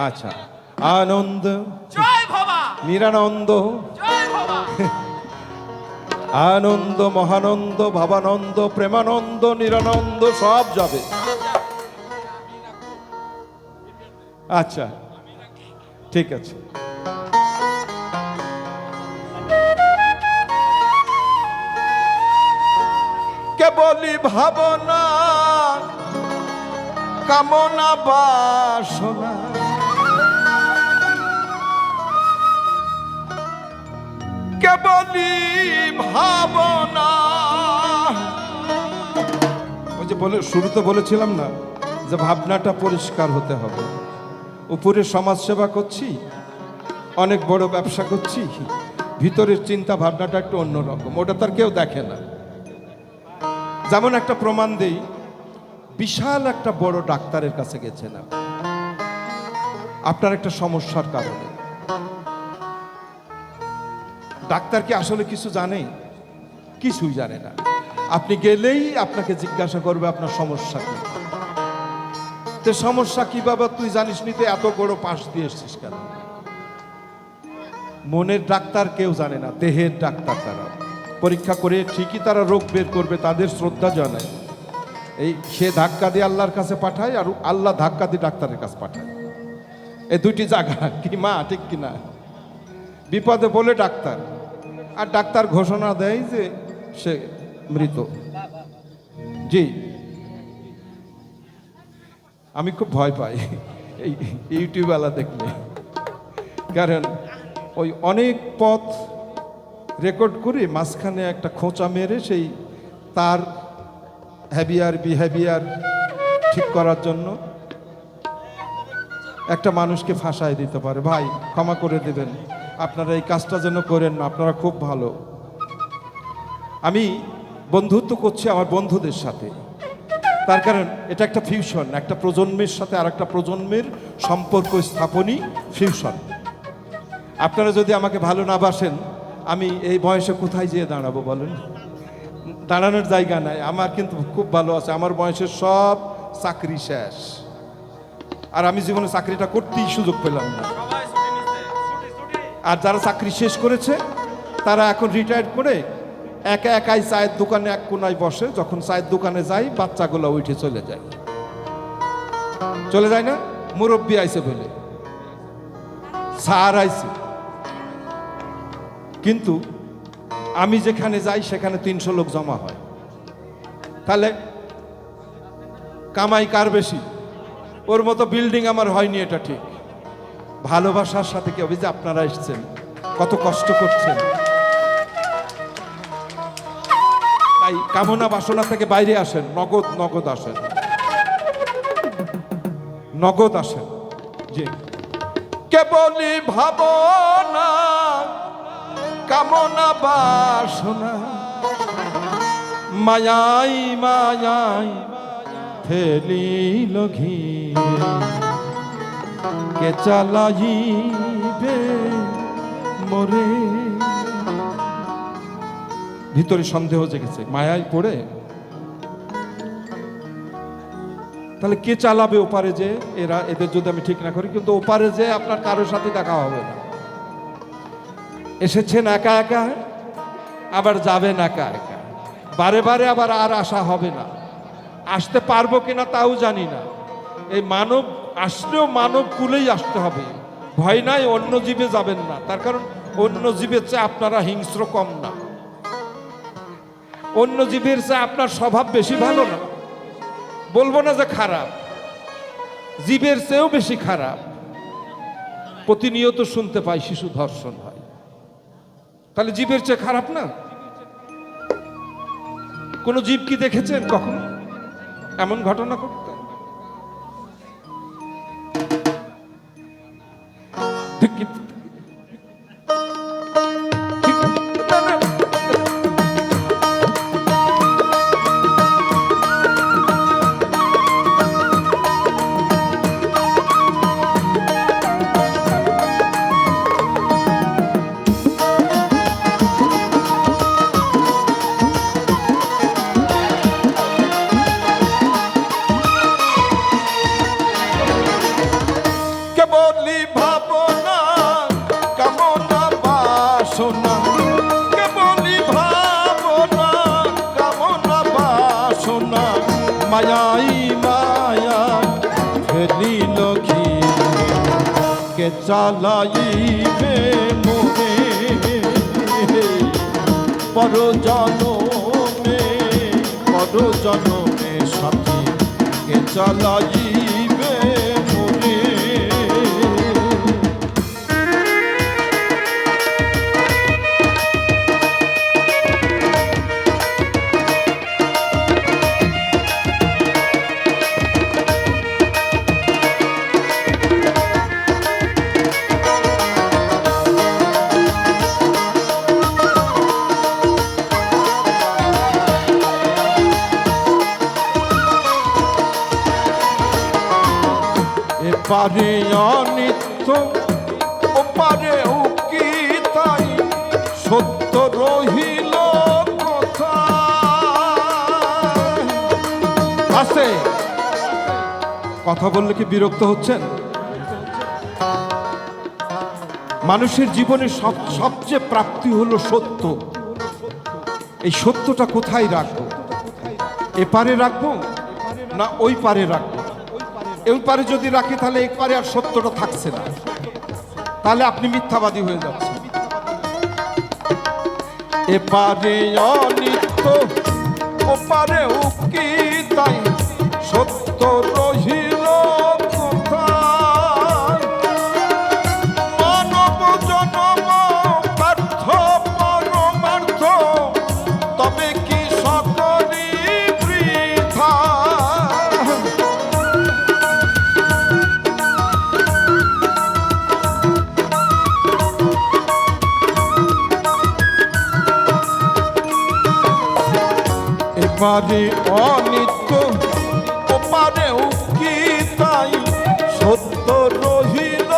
আচ্ছা, আনন্দ, জয় বাবা, নিরানন্দ, জয় বাবা। আনন্দ, মহানন্দ, ভাবানন্দ, প্রেমানন্দ, নিরানন্দ সব যাবে। আচ্ছা, ঠিক আছে। কেবলই ভাবনা, কামনা, বাসনা, কেবলই ভাবনা। ওই যে শুরুতে বলেছিলাম না যে ভাবনাটা পরিষ্কার হতে হবে। উপরে সমাজসেবা করছি, অনেক বড় ব্যবসা করছি, ভিতরের চিন্তা ভাবনাটা একটু অন্যরকম, ওটা তার কেউ দেখে না। যেমন একটা প্রমাণ দেই, বিশাল একটা বড় ডাক্তারের কাছে গেছেন আপনার একটা সমস্যার কারণে। ডাক্তার কি আসলে কিছু জানে? কিছুই জানে না। আপনি গেলেই আপনাকে জিজ্ঞাসা করবে আপনার সমস্যা কি। তো সমস্যা কি বাবা তুই জানিস নি, তো এত বড় পাশ দিয়ে এসছিস কেন? মনের ডাক্তার কেউ জানে না, দেহের ডাক্তার তারা। পরীক্ষা করে ঠিকই তারা রোগ বের করবে, তাদের শ্রদ্ধা জানায়। এই সে ধাক্কা দিয়ে আল্লাহর কাছে পাঠায়, আর আল্লাহ ধাক্কা দিয়ে ডাক্তারের কাছে পাঠায়। এই দুইটি জায়গা কি মা, ঠিক কিনা? বিপদে বলে ডাক্তার, আর ডাক্তার ঘোষণা দেয় যে সে মৃত। জি, আমি খুব ভয় পাই এই ইউটিউবওয়ালা দেখলে, কারণ ওই অনেক পথ রেকর্ড করে মাঝখানে একটা খোঁচা মেরে সেই তার বিহেভিয়ার ঠিক করার জন্য একটা মানুষকে ফাঁসায় দিতে পারে। ভাই ক্ষমা করে দেবেন, আপনারা এই কাজটা যেন করেন না, আপনারা খুব ভালো। আমি বন্ধুত্ব করছি আমার বন্ধুদের সাথে, তার কারণ এটা একটা ফিউশন, একটা প্রজন্মের সাথে আর একটা প্রজন্মের সম্পর্ক স্থাপনই ফিউশন। আপনারা যদি আমাকে ভালো না বাসেন, আমি এই বয়সে কোথায় যেয়ে দাঁড়াবো বলেন? দাঁড়ানোর জায়গা নাই। আমার কিন্তু খুব ভালো আছে, আমার বয়সের সব চাকরি শেষ, আর আমি জীবনে চাকরিটা করতেই সুযোগ পেলাম না। আর যারা চাকরি শেষ করেছে তারা এখন রিটায়ার্ড করে একা একাই চায়ের দোকানে এক কোনায় বসে। যখন চায়ের দোকানে যাই, বাচ্চাগুলো উঠে চলে যায় না, মুরব্বী আইছে বলে, স্যার আইছে। কিন্তু আমি যেখানে যাই সেখানে 300 লোক জমা হয়। তাহলে কামাই কার বেশি? ওর মতো বিল্ডিং আমার হয়নি, এটা ঠিক। ভালোবাসার সাথে কি হবে যে আপনারা এসছেন, কত কষ্ট করছেন, তাই কামনা বাসনা থেকে বাইরে আসেন, নগদ আসেন, নগদ আসেন। জি, কেবলই ভাবনা, কামনা, বাসনা, মায়াই মায়াই ফেলিল ঘিরে, কে চালাইবে মোরে। ভিতরে সন্দেহ জেগেছে, মায়ায় পড়ে। তাহলে কে চালাবে ওপারে? যে এদের যদি আমি ঠিক না করি, কিন্তু ওপারে যে আপনার কারোর সাথে দেখা হবে না। এসেছেন একা একা, আবার যাবেন একা একা, বারে বারে আবার আর আসা হবে না। আসতে পারবো কিনা তাও জানি না। এই মানব আসলেও মানব কুলেই আসতে হবে, ভয় নাই অন্য জীবে যাবেন না। তার কারণ অন্য জীবের চেয়ে আপনারা হিংস্র কম না, অন্য জীবের চেয়ে আপনার স্বভাব বেশি ভালো না। বলবো না যে খারাপ, জীবের চেয়েও বেশি খারাপ। প্রতিনিয়ত শুনতে পাই শিশু ধর্ষণ হয়, তাহলে জীবের চেয়ে খারাপ না? কোন জীব কি দেখেছেন কখনো এমন ঘটনা ঘটতে? ঠিক কি? কেবলই ভাবনা কামনা বাসনা, কেবলই ভাবনা কামনা বাসনা, মায়াই মায়া ফেলিল ঘি, কে চালাইবে মোরে পর জনমে, পর জনমে সাথী, কে চালাইবে মোরে। এপারে অনিত্য ওপারে উকি, তাই সত্য রহিল কথা। আছে কথা বললে কি বিরক্ত হচ্ছেন? মানুষের জীবনে সবচেয়ে প্রাপ্তি হলো সত্য। এই সত্যটা কোথায় রাখবো? এপারে রাখবো না ওই পারে রাখবো? এই পারে যদি রাখি তাহলে এই পারে আর সত্যটা থাকছে না, তাহলে আপনি মিথ্যাবাদী হয়ে যাচ্ছেন। এপারে অনিত্য ওপারে উকি, তাই সত্য রহিল কোথায়। মানব জনম ব্যর্থ পরমার্থ, তবে কি সকলই বৃথা। এপারে অনিত্য ওপারে উকি, তাই সত্য রহিল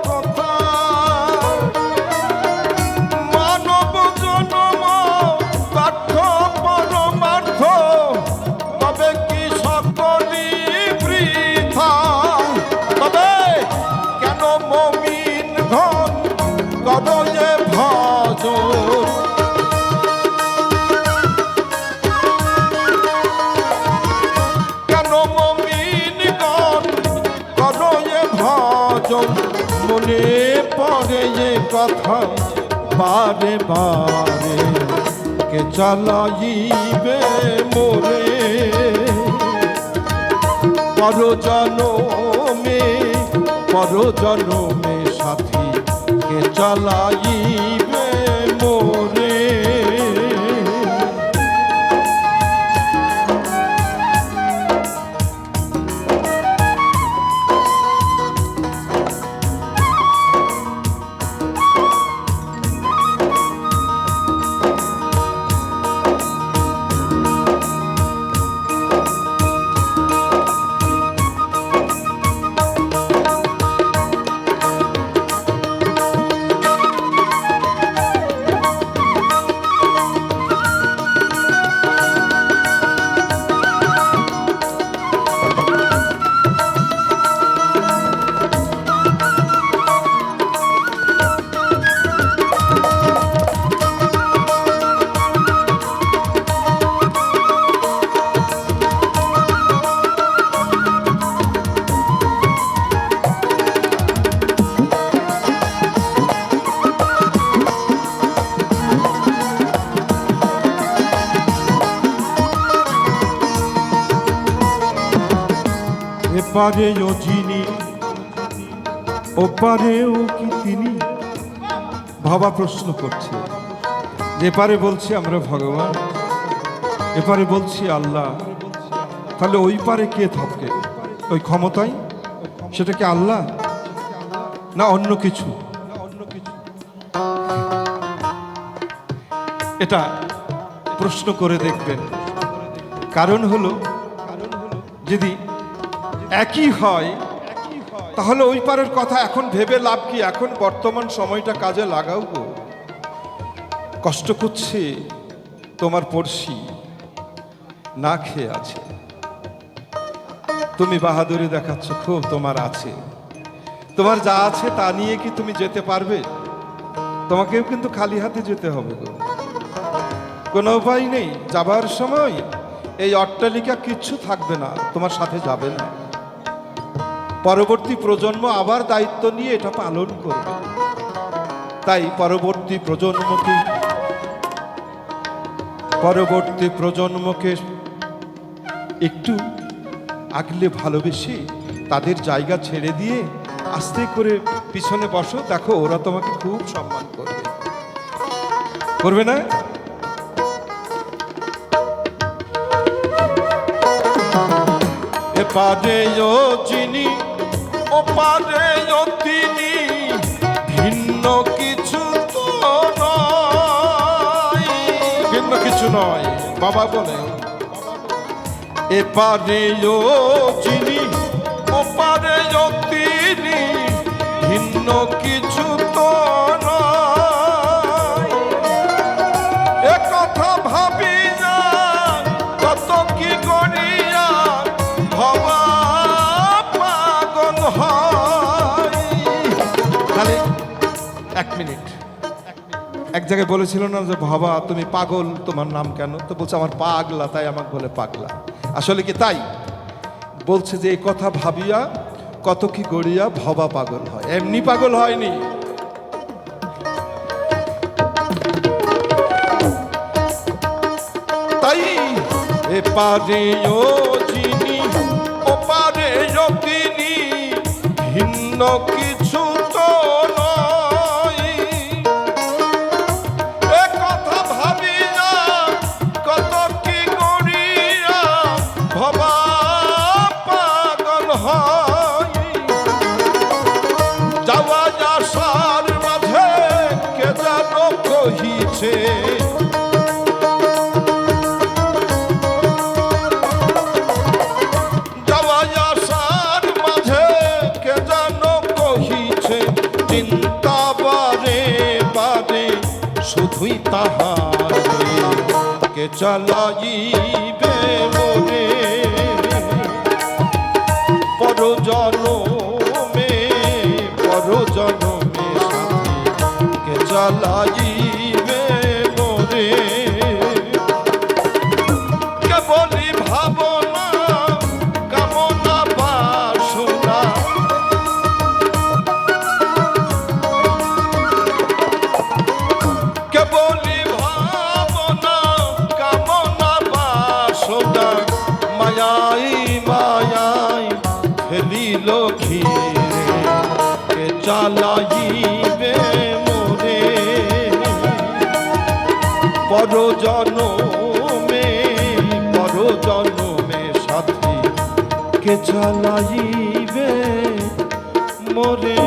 কথা। মানব জনম ব্যর্থ পরমার্থ, তবে কি সকলই বৃথা। তবে কেন মমিন ঘন করয়ে ভজন, মনে পড়ে যে কথা বারে বারে, কে চালাইবে মোরে পর জনমে, পর জনমে সাথী, কে চালাইবে মোরে। এপারেও যিনি ওপারেও কি তিনি, ভাবা প্রশ্ন করছে। এপারে বলছি আমরা ভগবান, এপারে বলছি আল্লাহ, তাহলে ওই পারে কে থাকে? ওই ক্ষমতায় সেটা কি আল্লাহ না অন্য কিছু? এটা প্রশ্ন করে দেখবেন। কারণ হলো যদি একই হয় তাহলে ওই পারের কথা এখন ভেবে লাভ কি? এখন বর্তমান সময়টা কাজে লাগাও গো। কষ্ট করছে তোমার পড়শি, না খেয়ে আছে, তুমি বাহাদুরি দেখাচ্ছ খুব তোমার আছে, তোমার যা আছে তা নিয়ে কি তুমি যেতে পারবে? তোমাকেও কিন্তু খালি হাতে যেতে হবে গো। কোনো উপায় নেই, যাবার সময় এই অট্টালিকা কিচ্ছু থাকবে না, তোমার সাথে যাবে না। পরবর্তী প্রজন্ম আবার দায়িত্ব নিয়ে এটা পালন করবে। তাই পরবর্তী প্রজন্মকে একটু আগলে ভালোবেসে তাদের জায়গা ছেড়ে দিয়ে আস্তে করে পিছনে বসো, দেখো ওরা তোমাকে খুব সম্মান করবে, করবে না? এপারে ও চিনি ওপারে ও তিনি, ভিন্ন কিছু তো নয়, ভিন্ন কিছু নয়। বাবা বলে এপারে ও চিনি ওপারে ও তিনি, ভিন্ন কিছু তো নয়। এ কথা ভাবি না কত কি করিয়া ভবা পাগল হয়। তাহলে এক মিনিট, এক জায়গায় বলেছিল না যে ভবা তুমি পাগল, তোমার নাম কেন? তো বলছে আমার পাগলা, তাই আমাকে বলে পাগলা। আসলে কি তাই? বলছে যে এই কথা ভাবিয়া কত কি গড়িয়া ভবা পাগল হয়, এমনি পাগল হয়নি। তাই এপারে ও যিনি ওপারে ও তিনি, ভিন্ন কিছু তো নয়। এ কথা ভাবিয়া কত কি করিয়া ভবা পাগল হয়। যাওয়া আসার মাঝে কে যেন কহিছে, যাওয়া আসার মাঝে কে যেন কহিছে, চিন্তা বারে বারে শুধুই তাহারে, কে চালাইবে মোরে পরজনমে পরজনমে সাথী, কে চালাইবে মোরে। কেবলই ভাবনা কামনা বাসনা, কেবলই ভাবনা কামনা বাসনা, মায়াই মায়াই ফেলিল ঘিরে, কে চালাইবে মোরে পরজনমে পরজনমে সাথী, কে চালাইবে মোরে।